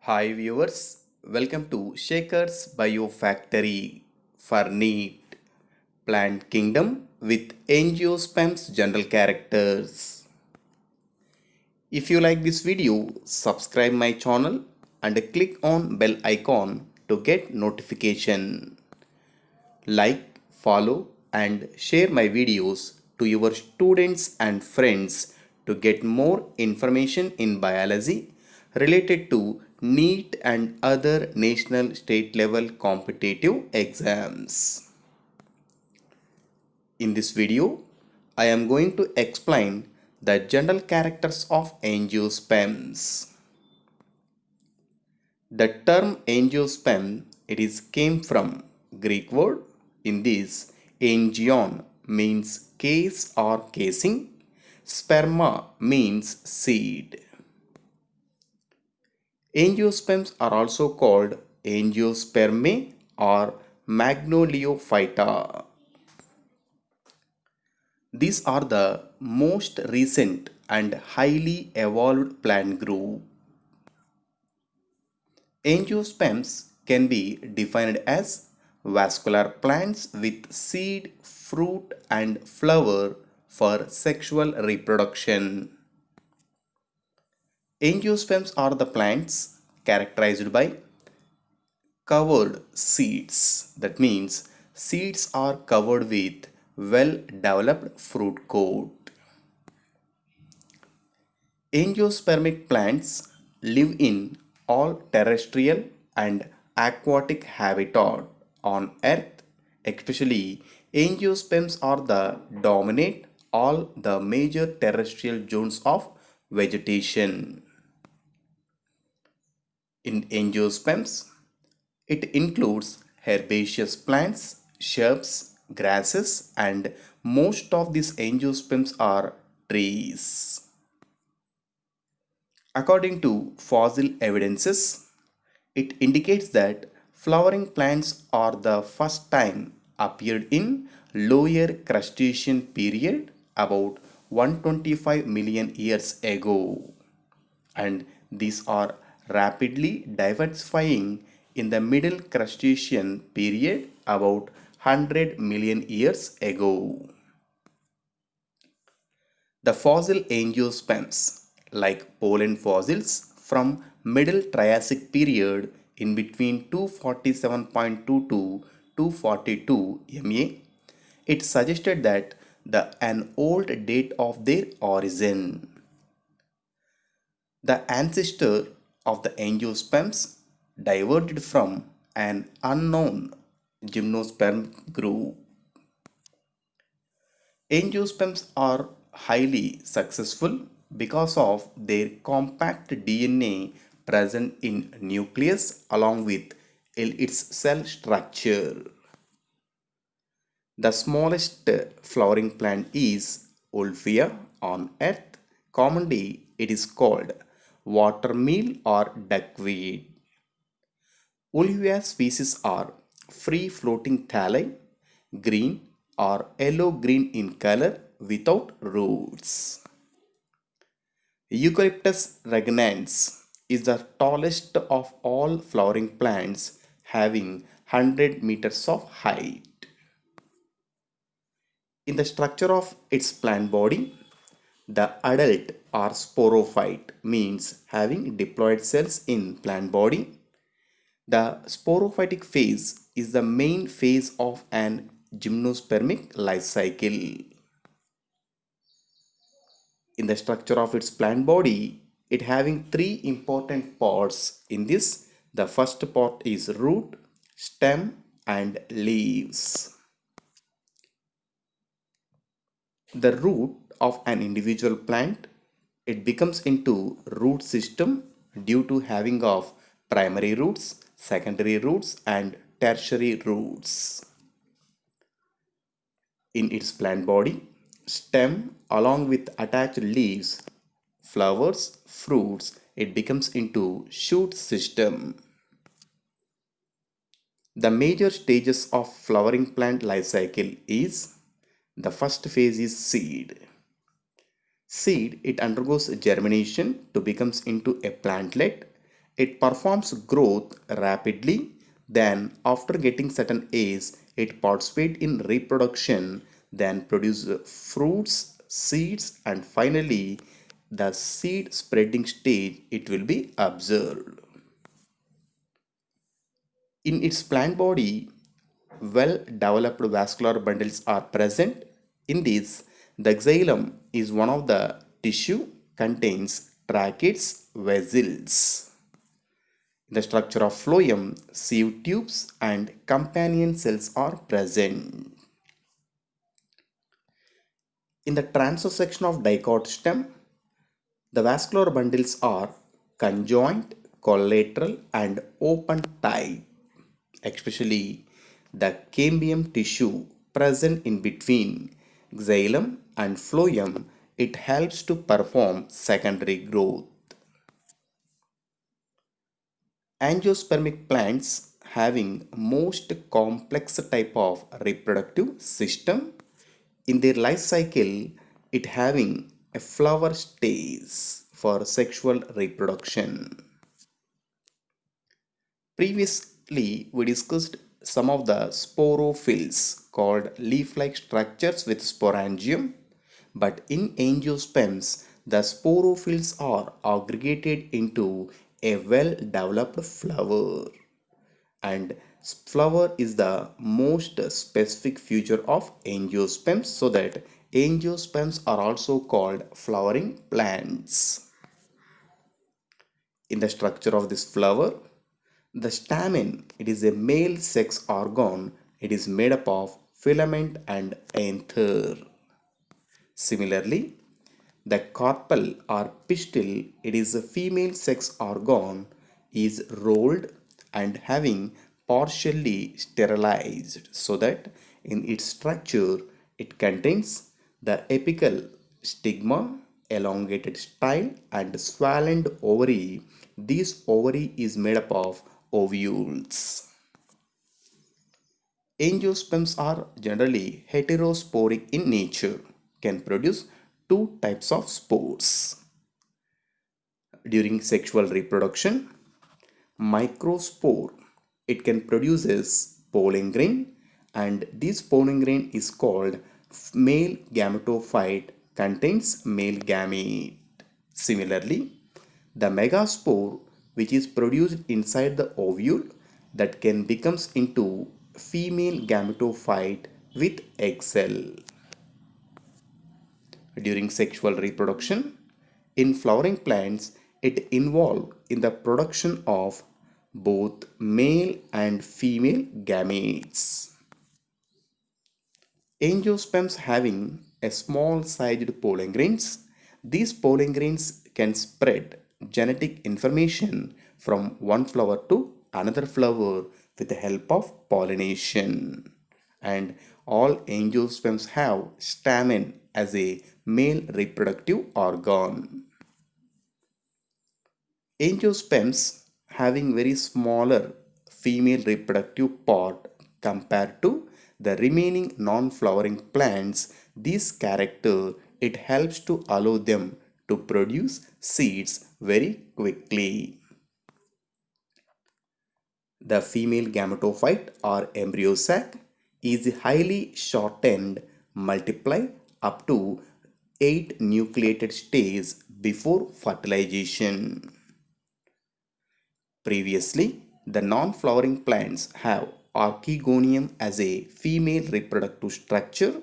Hi viewers, welcome to Shaker's Biofactory for NEAT Plant Kingdom with Angiosperm's general characters. If you like this video, subscribe my channel and click on bell icon to get notification. Like, follow and share my videos to your students and friends to get more information in biology related to NEET and other national state level competitive exams. In this video, I am going to explain the general characters of angiosperms. The term angiosperm it is came from Greek word. In this, angion means case or casing. Sperma means seed. Angiosperms are also called angiospermae or magnoliophyta. These are the most recent and highly evolved plant group. Angiosperms can be defined as vascular plants with seed, fruit, and flower for sexual reproduction. Angiosperms are the plants characterized by covered seeds. That means seeds are covered with well developed fruit coat. Angiospermic plants live in all terrestrial and aquatic habitat on Earth. Especially, angiosperms are the dominate all the major terrestrial zones of vegetation. In angiosperms, it includes herbaceous plants, shrubs, grasses, and most of these angiosperms are trees. According to fossil evidences, it indicates that flowering plants are the first time appeared in lower Cretaceous period about 125 million years ago, and these are rapidly diversifying in the middle Cretaceous period about 100 million years ago. The fossil angiosperms, like pollen fossils from Middle Triassic period in between 247.2 to 242 MA, it suggested that an old date of their origin. The ancestor of the angiosperms diverged from an unknown gymnosperm group. Angiosperms are highly successful because of their compact DNA present in nucleus along with its cell structure. The smallest flowering plant is Wolffia on earth. Commonly it is called watermeal or duckweed. Wolffia species are free floating thalli, green or yellow-green in color without roots. Eucalyptus regnans is the tallest of all flowering plants having 100 meters of height. In the structure of its plant body, the adult or sporophyte means having diploid cells in plant body. The sporophytic phase is the main phase of an gymnospermic life cycle. In the structure of its plant body, it having three important parts in this. The first part is root, stem and leaves. The root of an individual plant, it becomes into root system due to having of primary roots, secondary roots and tertiary roots. In its plant body, stem along with attached leaves, flowers, fruits, it becomes into shoot system. The major stages of flowering plant life cycle is the first phase is seed. Seed it undergoes germination to becomes into a plantlet It performs growth rapidly, then after getting certain age, it participates in reproduction, then produces fruits, seeds, and finally the seed spreading stage it will be observed. In its plant body, well developed vascular bundles are present. In this, the xylem is one of the tissue contains tracheids, vessels. In the structure of phloem, sieve tubes and companion cells are present. In the transverse section of dicot stem, the vascular bundles are conjoint, collateral and open type, especially the cambium tissue present in between xylem and phloem. It helps to perform secondary growth. Angiospermic plants having most complex type of reproductive system. In their life cycle, it having a flower stage for sexual reproduction. Previously, we discussed some of the sporophylls called leaf-like structures with sporangium, but in angiosperms, the sporophylls are aggregated into a well-developed flower, and flower is the most specific feature of angiosperms, so that angiosperms are also called flowering plants. In the structure of this flower, the stamen, it is a male sex organ. It is made up of filament and anther. Similarly, the carpel or pistil, it is a female sex organ, is rolled and having partially sterilized, so that in its structure it contains the apical stigma, elongated style and swollen ovary. This ovary is made up of ovules. Angiosperms are generally heterosporic in nature, can produce two types of spores. During sexual reproduction, microspore, it can produces pollen grain, and this pollen grain is called male gametophyte, contains male gamete. Similarly, the megaspore, which is produced inside the ovule, that can becomes into female gametophyte with egg cell. During sexual reproduction, in flowering plants, it involves in the production of both male and female gametes. Angiosperms having a small sized pollen grains. These pollen grains can spread genetic information from one flower to another flower with the help of pollination. And all angiosperms have stamen as a male reproductive organ. Angiosperms having very smaller female reproductive part compared to the remaining non-flowering plants, this character it helps to allow them to produce seeds very quickly. The female gametophyte or embryo sac is highly shortened, multiply up to 8 nucleated stages before fertilization. Previously, the non-flowering plants have archegonium as a female reproductive structure,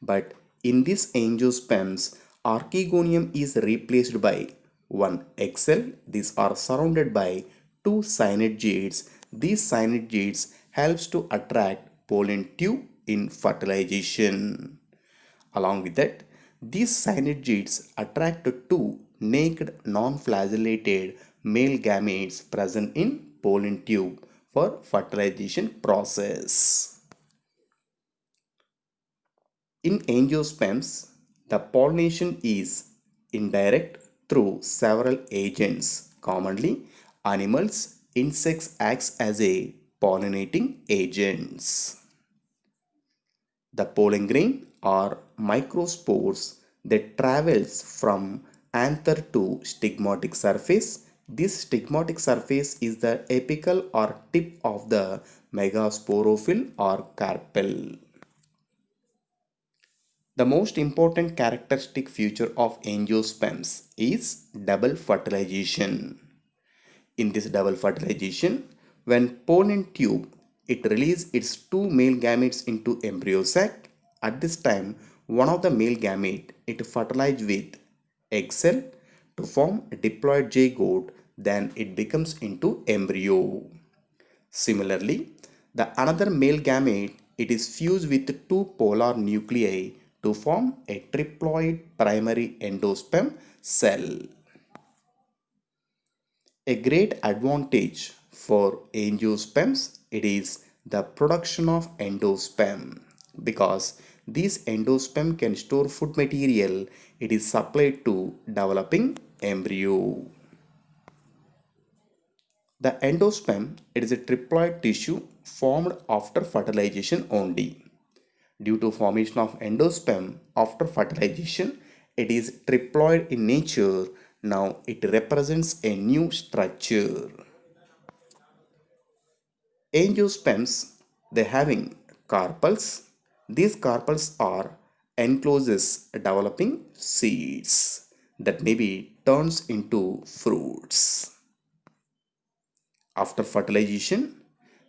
but in this angiosperms, archegonium is replaced by one egg cell. These are surrounded by two synergids. These synergids helps to attract pollen tube in fertilization. Along with that, these synergids attract two naked non-flagellated male gametes present in pollen tube for fertilization process. In angiosperms, the pollination is indirect through several agents. Commonly, animals, insects acts as a pollinating agents. The pollen grain are microspores that travels from anther to stigmatic surface. This stigmatic surface is the apical or tip of the megasporophyll or carpel. The most important characteristic feature of angiosperms is double fertilization. In this double fertilization, when pollen in tube, it releases its two male gametes into embryo sac. At this time, one of the male gamete it fertilizes with egg cell to form a diploid zygote, then it becomes into embryo. Similarly, the another male gamete it is fused with two polar nuclei to form a triploid primary endosperm cell. A great advantage for angiosperms it is the production of endosperm because this endosperm can store food material it is supplied to developing embryo. The endosperm it is a triploid tissue formed after fertilization only. Due to formation of endosperm after fertilization, it is triploid in nature. Now it represents a new structure. Angiosperms, they having carpels. These carpels are encloses developing seeds that may be turns into fruits. After fertilization,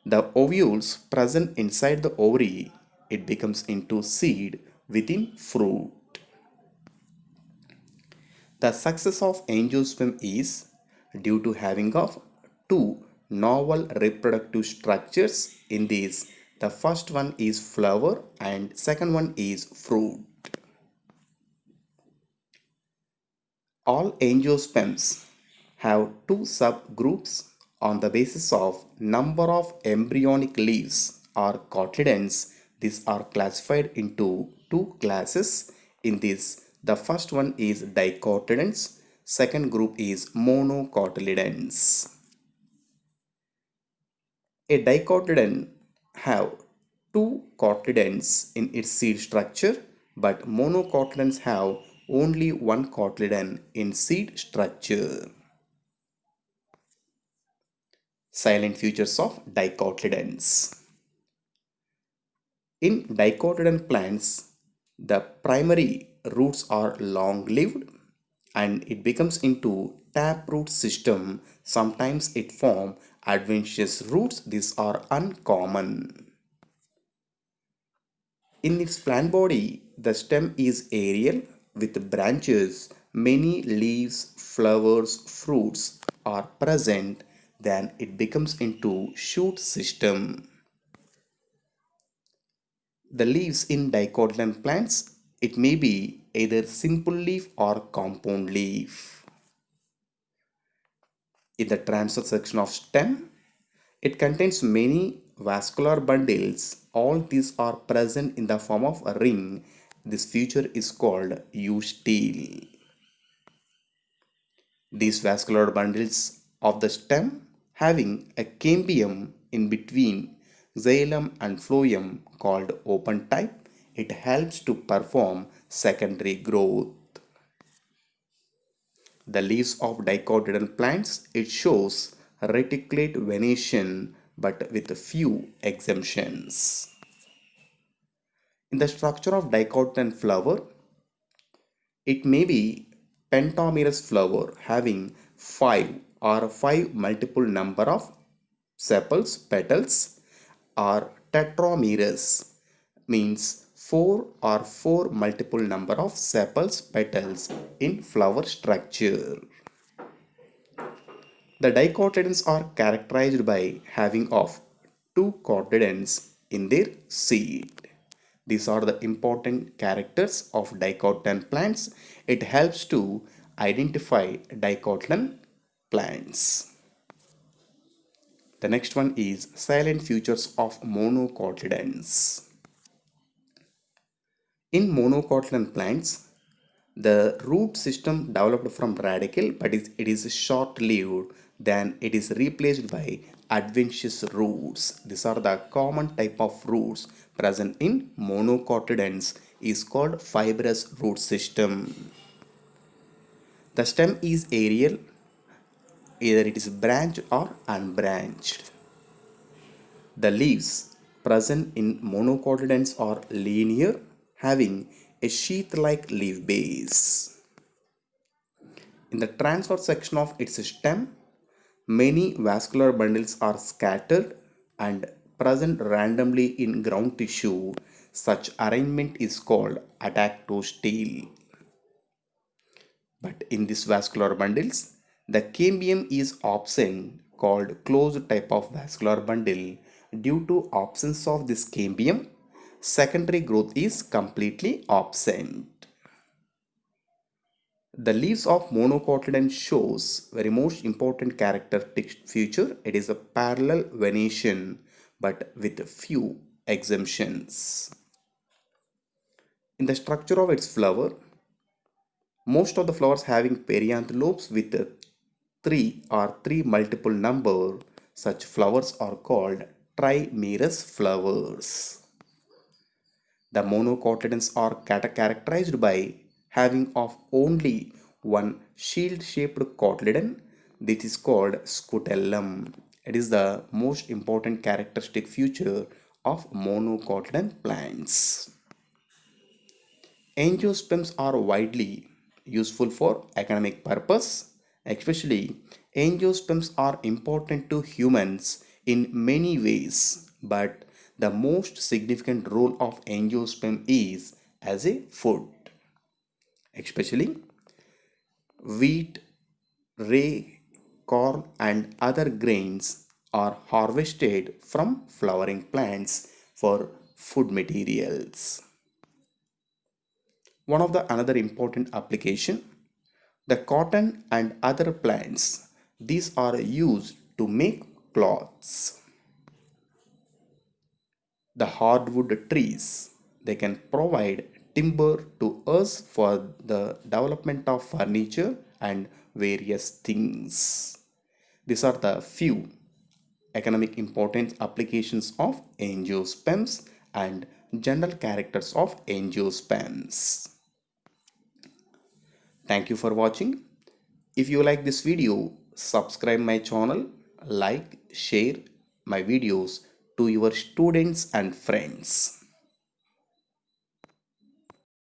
the ovules present inside the ovary, it becomes into seed within fruit. The success of angiosperm is due to having of two novel reproductive structures in these. The first one is flower and second one is fruit. All angiosperms have two subgroups on the basis of number of embryonic leaves or cotyledons. These are classified into two classes. In this, the first one is dicotyledons, second group is monocotyledons. A dicotyledon have two cotyledons in its seed structure, but monocotyledons have only one cotyledon in seed structure. Silent features of dicotyledons. In dicotyledon plants, the primary roots are long-lived and it becomes into taproot system. Sometimes it form adventitious roots. These are uncommon. In its plant body, the stem is aerial with branches, many leaves, flowers, fruits are present, then it becomes into shoot system. The leaves in dicotyledon plants, it may be either simple leaf or compound leaf. In the transverse section of stem, it contains many vascular bundles. All these are present in the form of a ring. This feature is called U-stele. These vascular bundles of the stem having a cambium in between xylem and phloem called open type, it helps to perform secondary growth. The leaves of dicotyledon plants, it shows reticulate venation but with a few exemptions. In the structure of dicotyledon flower, it may be pentamerous flower having 5 multiple number of sepals, petals, or tetramerous means 4 multiple number of sepals, petals in flower structure. The dicotyledons are characterized by having of two cotyledons in their seed. These are the important characters of dicotyledon plants. It helps to identify dicotyledon plants. The next one is silent features of monocotyledons. In monocotyledon plants, the root system developed from radicle but it is short-lived, then it is replaced by adventitious roots. These are the common type of roots present in monocotyledons is called fibrous root system. The stem is aerial. either it is branched or unbranched. The leaves present in monocotyledons are linear, having a sheath-like leaf base. In the transverse section of its stem, many vascular bundles are scattered and present randomly in ground tissue. Such arrangement is called adactostele. But in these vascular bundles, the cambium is absent, called closed type of vascular bundle. Due to absence of this cambium, secondary growth is completely absent. The leaves of monocotyledon shows very most important characteristic feature. It is a parallel venation but with few exemptions. In the structure of its flower, most of the flowers having perianth lobes with three multiple number. Such flowers are called trimerous flowers. The monocotyledons are characterized by having of only one shield-shaped cotyledon. This is called scutellum. It is the most important characteristic feature of monocotyledon plants. Angiosperms are widely useful for economic purpose. Especially, angiosperms are important to humans in many ways, but the most significant role of angiosperm is as a food. Especially, wheat, rye, corn, and other grains are harvested from flowering plants for food materials. One of the another important application, the cotton and other plants, these are used to make cloths. The hardwood trees, they can provide timber to us for the development of furniture and various things. These are the few economic important applications of angiosperms and general characters of angiosperms. Thank you for watching. If you like this video, subscribe my channel, like, share my videos to your students and friends.